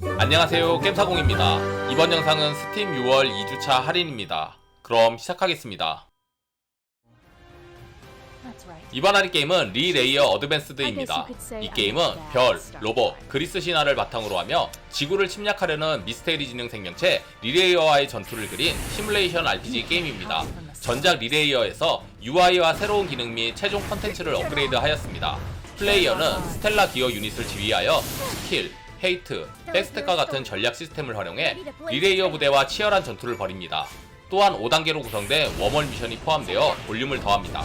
안녕하세요, 겜사공입니다. 이번 영상은 스팀 6월 2주차 할인입니다. 그럼 시작하겠습니다. 이번 할인 게임은 리레이어 어드밴스드입니다. 이 게임은 별, 로봇, 그리스 신화를 바탕으로 하며 지구를 침략하려는 미스테리 지능 생명체 리레이어와의 전투를 그린 시뮬레이션 RPG 게임입니다. 전작 리레이어에서 UI와 새로운 기능 및 최종 컨텐츠를 업그레이드하였습니다. 플레이어는 스텔라 기어 유닛을 지휘하여 스킬, 헤이트, 백스텝과 같은 전략 시스템을 활용해 리레이어 부대와 치열한 전투를 벌입니다. 또한 5단계로 구성된 웜월 미션이 포함되어 볼륨을 더합니다.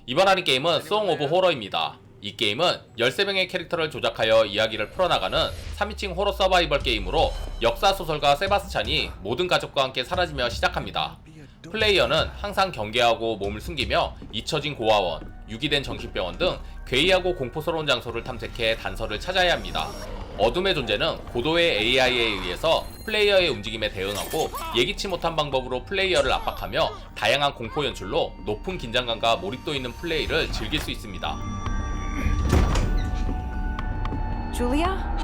이번 할인 게임은 송 오브 호러입니다. 이 게임은 13명의 캐릭터를 조작하여 이야기를 풀어나가는 3인칭 호러 서바이벌 게임으로 역사소설가 세바스찬이 모든 가족과 함께 사라지며 시작합니다. 플레이어는 항상 경계하고 몸을 숨기며 잊혀진 고아원, 유기된 정신병원 등 괴이하고 공포스러운 장소를 탐색해 단서를 찾아야 합니다. 어둠의 존재는 고도의 AI에 의해서 플레이어의 움직임에 대응하고 예기치 못한 방법으로 플레이어를 압박하며 다양한 공포 연출로 높은 긴장감과 몰입도 있는 플레이를 즐길 수 있습니다. 줄리아?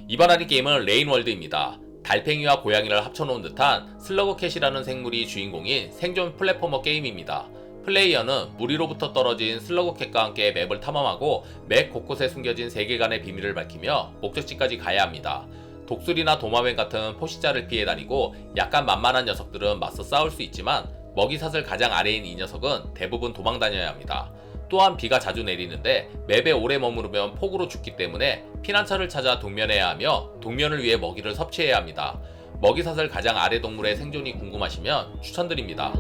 이번 할인 게임은 레인월드입니다. 달팽이와 고양이를 합쳐놓은 듯한 슬러그캣이라는 생물이 주인공인 생존 플랫포머 게임입니다. 플레이어는 물 위로부터 떨어진 슬러그캣과 함께 맵을 탐험하고 맵 곳곳에 숨겨진 세계관의 비밀을 밝히며 목적지까지 가야 합니다. 독수리나 도마뱀 같은 포식자를 피해 다니고 약간 만만한 녀석들은 맞서 싸울 수 있지만 먹이사슬 가장 아래인 이 녀석은 대부분 도망 다녀야 합니다. 또한 비가 자주 내리는데 맵에 오래 머무르면 폭우로 죽기 때문에 피난처를 찾아 동면해야 하며 동면을 위해 먹이를 섭취해야 합니다. 먹이사슬 가장 아래 동물의 생존이 궁금하시면 추천드립니다.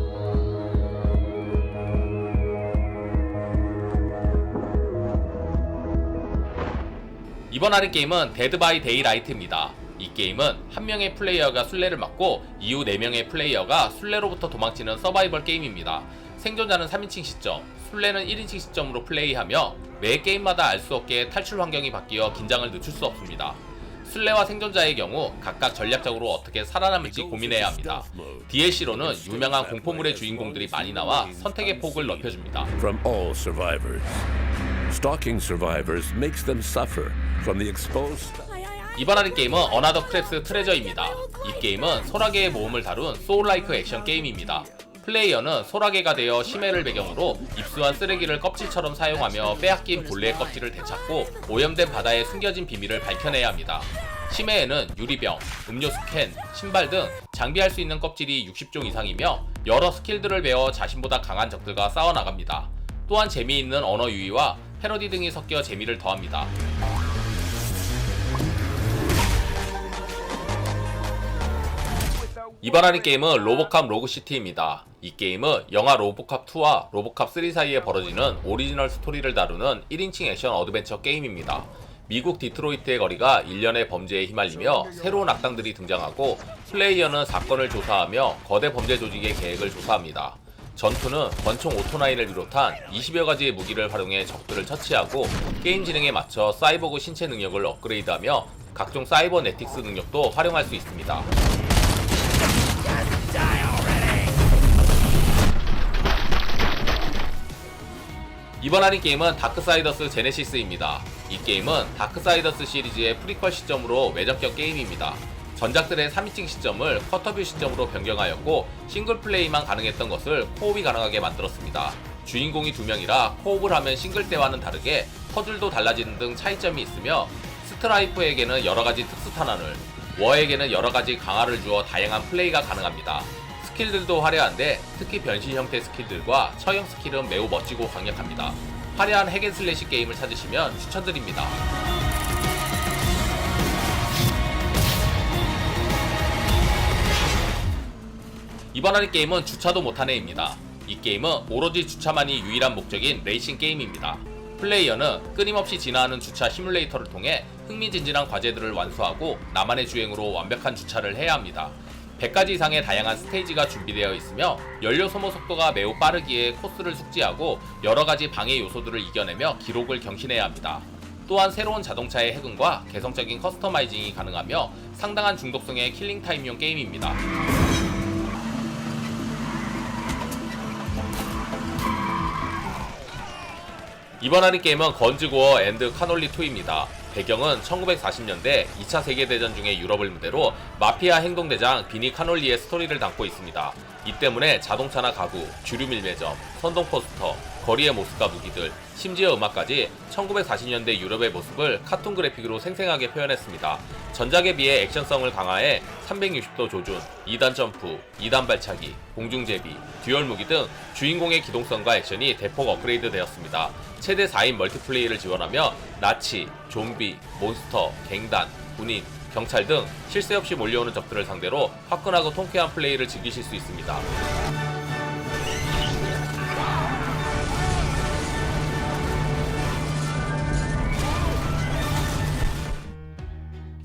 이번 할인 게임은 데드 바이 데이라이트입니다. 이 게임은 한 명의 플레이어가 술래를 맞고 이후 4명의 플레이어가 술래로부터 도망치는 서바이벌 게임입니다. 생존자는 3인칭 시점, 술래는 1인칭 시점으로 플레이하며 매 게임마다 알 수 없게 탈출 환경이 바뀌어 긴장을 늦출 수 없습니다. 술래와 생존자의 경우 각각 전략적으로 어떻게 살아남을지 고민해야 합니다. DLC로는 유명한 공포물의 주인공들이 많이 나와 선택의 폭을 넓혀줍니다. From all survivors. Stalking survivors makes them suffer from the exposed. 이번 할인 게임은 어나더 크랩스 트레저입니다. 이 게임은 소라게의 모험을 다룬 소울라이크 액션 게임입니다. 플레이어는 소라게가 되어 심해를 배경으로 입수한 쓰레기를 껍질처럼 사용하며 빼앗긴 본래의 껍질을 되찾고 오염된 바다에 숨겨진 비밀을 밝혀내야 합니다. 심해에는 유리병, 음료수 캔, 신발 등 장비할 수 있는 껍질이 60종 이상이며 여러 스킬들을 배워 자신보다 강한 적들과 싸워나갑니다. 또한 재미있는 언어 유희와 패러디 등이 섞여 재미를 더합니다. 이번 할인 게임은 로보캅 로그시티입니다. 이 게임은 영화 로보캅2와 로보캅3 사이에 벌어지는 오리지널 스토리를 다루는 1인칭 액션 어드벤처 게임입니다. 미국 디트로이트의 거리가 일련의 범죄에 휘말리며 새로운 악당들이 등장하고 플레이어는 사건을 조사하며 거대 범죄 조직의 계획을 조사합니다. 전투는 권총 오토나인을 비롯한 20여 가지의 무기를 활용해 적들을 처치하고 게임 진행에 맞춰 사이버그 신체 능력을 업그레이드하며 각종 사이버네틱스 능력도 활용할 수 있습니다. 이번 할인 게임은 다크사이더스 제네시스입니다. 이 게임은 다크사이더스 시리즈의 프리퀄 시점으로 외전격 게임입니다. 전작들의 3인칭 시점을 커터뷰 시점으로 변경하였고 싱글플레이만 가능했던 것을 코옵이 가능하게 만들었습니다. 주인공이 2명이라 코옵을 하면 싱글 때와는 다르게 퍼즐도 달라지는 등 차이점이 있으며 스트라이프에게는 여러가지 특수탄환을, 워에게는 여러가지 강화를 주어 다양한 플레이가 가능합니다. 스킬들도 화려한데 특히 변신 형태 스킬들과 처형 스킬은 매우 멋지고 강력합니다. 화려한 핵앤슬래시 게임을 찾으시면 추천드립니다. 이번 할인 게임은 주차도 못한 애입니다. 이 게임은 오로지 주차만이 유일한 목적인 레이싱 게임입니다. 플레이어는 끊임없이 진화하는 주차 시뮬레이터를 통해 흥미진진한 과제들을 완수하고 나만의 주행으로 완벽한 주차를 해야 합니다. 100가지 이상의 다양한 스테이지가 준비되어 있으며 연료 소모 속도가 매우 빠르기에 코스를 숙지하고 여러가지 방해 요소들을 이겨내며 기록을 경신해야 합니다. 또한 새로운 자동차의 해금과 개성적인 커스터마이징이 가능하며 상당한 중독성의 킬링타임용 게임입니다. 이번 할인 게임은 건즈고어 앤드 카놀리2입니다. 배경은 1940년대 2차 세계대전 중의 유럽을 무대로 마피아 행동대장 비니 카놀리의 스토리를 담고 있습니다. 이 때문에 자동차나 가구, 주류 밀매점, 선동 포스터, 거리의 모습과 무기들, 심지어 음악까지 1940년대 유럽의 모습을 카툰 그래픽으로 생생하게 표현했습니다. 전작에 비해 액션성을 강화해 360도 조준, 2단 점프, 2단 발차기, 공중제비, 듀얼 무기 등 주인공의 기동성과 액션이 대폭 업그레이드 되었습니다. 최대 4인 멀티플레이를 지원하며 나치, 좀비, 몬스터, 갱단, 군인, 경찰 등 쉴 새 없이 몰려오는 적들을 상대로 화끈하고 통쾌한 플레이를 즐기실 수 있습니다.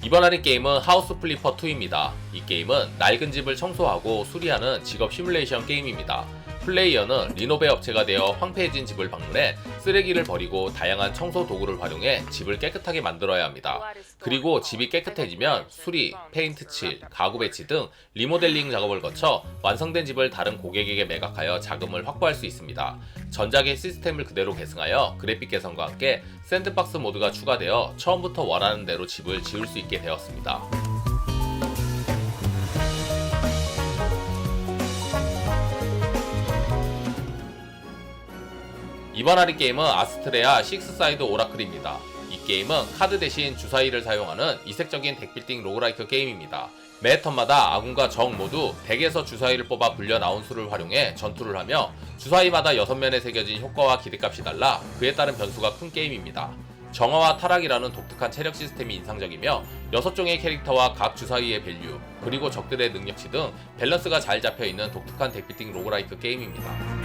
이번 할인 게임은 하우스 플리퍼 2입니다. 이 게임은 낡은 집을 청소하고 수리하는 직업 시뮬레이션 게임입니다. 플레이어는 리노베 업체가 되어 황폐해진 집을 방문해 쓰레기를 버리고 다양한 청소 도구를 활용해 집을 깨끗하게 만들어야 합니다. 그리고 집이 깨끗해지면 수리, 페인트 칠, 가구 배치 등 리모델링 작업을 거쳐 완성된 집을 다른 고객에게 매각하여 자금을 확보할 수 있습니다. 전작의 시스템을 그대로 계승하여 그래픽 개선과 함께 샌드박스 모드가 추가되어 처음부터 원하는 대로 집을 지을 수 있게 되었습니다. 이번 할인 게임은 아스트레아 식스사이드 오라클입니다. 이 게임은 카드 대신 주사위를 사용하는 이색적인 덱빌딩 로그라이크 게임입니다. 매 턴마다 아군과 적 모두 덱에서 주사위를 뽑아 불려 나온 수를 활용해 전투를 하며 주사위마다 6면에 새겨진 효과와 기대값이 달라 그에 따른 변수가 큰 게임입니다. 정화와 타락이라는 독특한 체력 시스템이 인상적이며 6종의 캐릭터와 각 주사위의 밸류, 그리고 적들의 능력치 등 밸런스가 잘 잡혀있는 독특한 덱빌딩 로그라이크 게임입니다.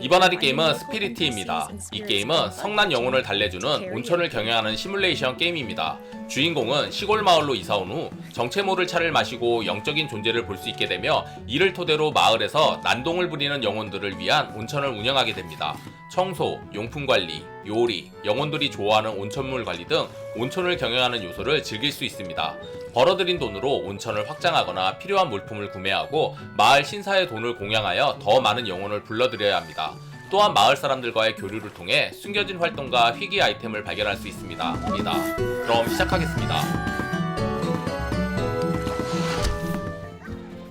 이번 할인 게임은 스피리티입니다. 이 게임은 성난 영혼을 달래주는 온천을 경영하는 시뮬레이션 게임입니다. 주인공은 시골 마을로 이사온 후 정체모를 차를 마시고 영적인 존재를 볼 수 있게 되며 이를 토대로 마을에서 난동을 부리는 영혼들을 위한 온천을 운영하게 됩니다. 청소, 용품 관리, 요리, 영혼들이 좋아하는 온천물 관리 등 온천을 경영하는 요소를 즐길 수 있습니다. 벌어들인 돈으로 온천을 확장하거나 필요한 물품을 구매하고 마을 신사의 돈을 공양하여 더 많은 영혼을 불러들여야 합니다. 또한 마을 사람들과의 교류를 통해 숨겨진 활동과 희귀 아이템을 발견할 수 있습니다. 그럼 시작하겠습니다.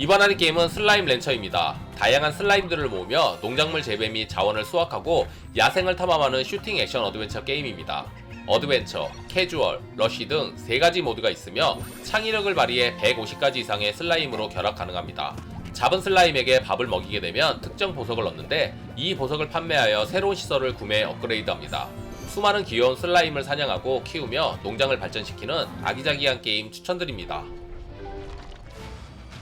이번 할인 게임은 슬라임 렌처입니다. 다양한 슬라임들을 모으며 농작물 재배 및 자원을 수확하고 야생을 탐험하는 슈팅 액션 어드벤처 게임입니다. 어드벤처, 캐주얼, 러쉬 등 3가지 모드가 있으며 창의력을 발휘해 150가지 이상의 슬라임으로 결합 가능합니다. 잡은 슬라임에게 밥을 먹이게 되면 특정 보석을 얻는데 이 보석을 판매하여 새로운 시설을 구매해 업그레이드합니다. 수많은 귀여운 슬라임을 사냥하고 키우며 농장을 발전시키는 아기자기한 게임 추천드립니다.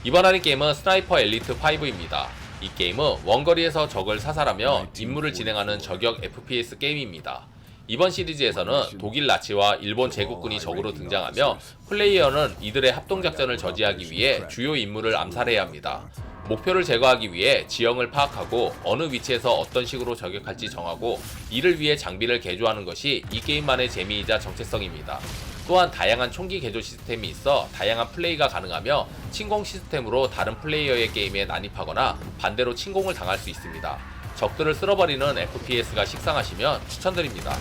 이번 할인 게임은 스나이퍼 엘리트 5입니다. 이 게임은 원거리에서 적을 사살하며 임무를 진행하는 저격 FPS 게임입니다. 이번 시리즈에서는 독일 나치와 일본 제국군이 적으로 등장하며 플레이어는 이들의 합동작전을 저지하기 위해 주요 인물을 암살해야 합니다. 목표를 제거하기 위해 지형을 파악하고 어느 위치에서 어떤 식으로 저격할지 정하고 이를 위해 장비를 개조하는 것이 이 게임만의 재미이자 정체성입니다. 또한 다양한 총기 개조 시스템이 있어 다양한 플레이가 가능하며 침공 시스템으로 다른 플레이어의 게임에 난입하거나 반대로 침공을 당할 수 있습니다. 적들을 쓸어버리는 FPS가 식상하시면 추천드립니다.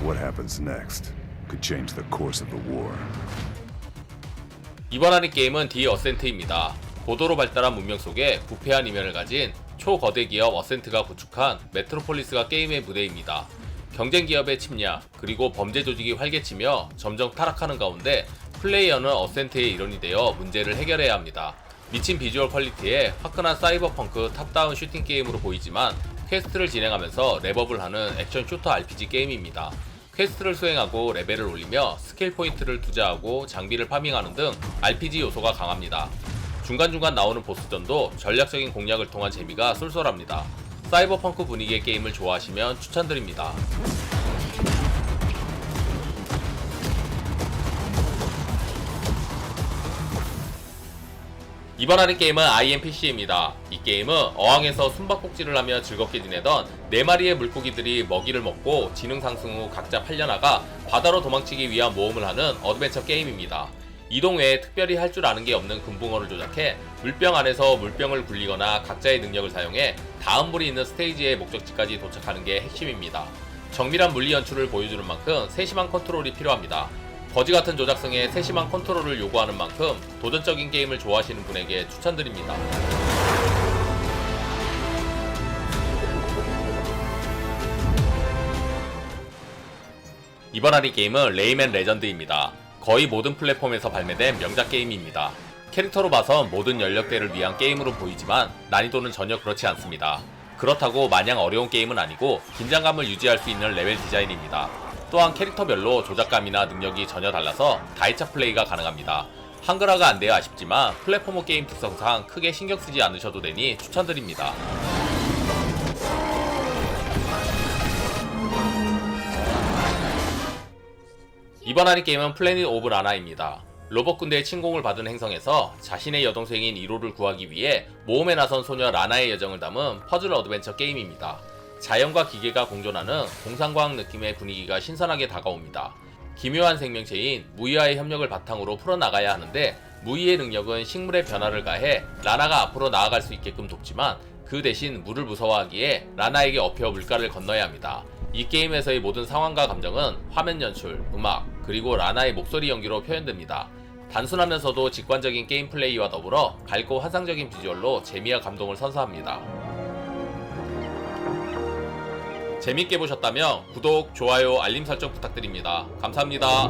What happens next could change the course of the war. 이번 할인 게임은 디 어센트입니다. 고도로 발달한 문명 속에 부패한 이면을 가진 초거대 기업 어센트가 구축한 메트로폴리스가 게임의 무대입니다. 경쟁 기업의 침략, 그리고 범죄 조직이 활개치며 점점 타락하는 가운데 플레이어는 어센트의 일원이 되어 문제를 해결해야 합니다. 미친 비주얼 퀄리티에 화끈한 사이버펑크 탑다운 슈팅 게임으로 보이지만 퀘스트를 진행하면서 랩업을 하는 액션 슈터 RPG 게임입니다. 퀘스트를 수행하고 레벨을 올리며 스킬 포인트를 투자하고 장비를 파밍하는 등 RPG 요소가 강합니다. 중간중간 나오는 보스전도 전략적인 공략을 통한 재미가 쏠쏠합니다. 사이버펑크 분위기의 게임을 좋아하시면 추천드립니다. 이번 할인 게임은 IMPC입니다. 이 게임은 어항에서 숨바꼭질을 하며 즐겁게 지내던 4마리의 물고기들이 먹이를 먹고 지능 상승 후 각자 팔려나가 바다로 도망치기 위한 모험을 하는 어드벤처 게임입니다. 이동 외에 특별히 할 줄 아는 게 없는 금붕어를 조작해 물병 안에서 물병을 굴리거나 각자의 능력을 사용해 다음 물이 있는 스테이지의 목적지까지 도착하는 게 핵심입니다. 정밀한 물리 연출을 보여주는 만큼 세심한 컨트롤이 필요합니다. 거지 같은 조작성에 세심한 컨트롤을 요구하는 만큼 도전적인 게임을 좋아하시는 분에게 추천드립니다. 이번 할인 게임은 레이맨 레전드입니다. 거의 모든 플랫폼에서 발매된 명작 게임입니다. 캐릭터로 봐선 모든 연령대를 위한 게임으로 보이지만 난이도는 전혀 그렇지 않습니다. 그렇다고 마냥 어려운 게임은 아니고 긴장감을 유지할 수 있는 레벨 디자인입니다. 또한 캐릭터별로 조작감이나 능력이 전혀 달라서 다이차 플레이가 가능합니다. 한글화가 안 돼야 아쉽지만 플랫포머 게임 특성상 크게 신경 쓰지 않으셔도 되니 추천드립니다. 이번 할인 게임은 플래닛 오브 라나입니다. 로봇 군대의 침공을 받은 행성에서 자신의 여동생인 이로를 구하기 위해 모험에 나선 소녀 라나의 여정을 담은 퍼즐 어드벤처 게임입니다. 자연과 기계가 공존하는 공상과학 느낌의 분위기가 신선하게 다가옵니다. 기묘한 생명체인 무이와의 협력을 바탕으로 풀어나가야 하는데 무이의 능력은 식물의 변화를 가해 라나가 앞으로 나아갈 수 있게끔 돕지만 그 대신 물을 무서워하기에 라나에게 업혀 물가를 건너야 합니다. 이 게임에서의 모든 상황과 감정은 화면 연출, 음악, 그리고 라나의 목소리 연기로 표현됩니다. 단순하면서도 직관적인 게임 플레이와 더불어 밝고 환상적인 비주얼로 재미와 감동을 선사합니다. 재밌게 보셨다면 구독, 좋아요, 알림 설정 부탁드립니다. 감사합니다.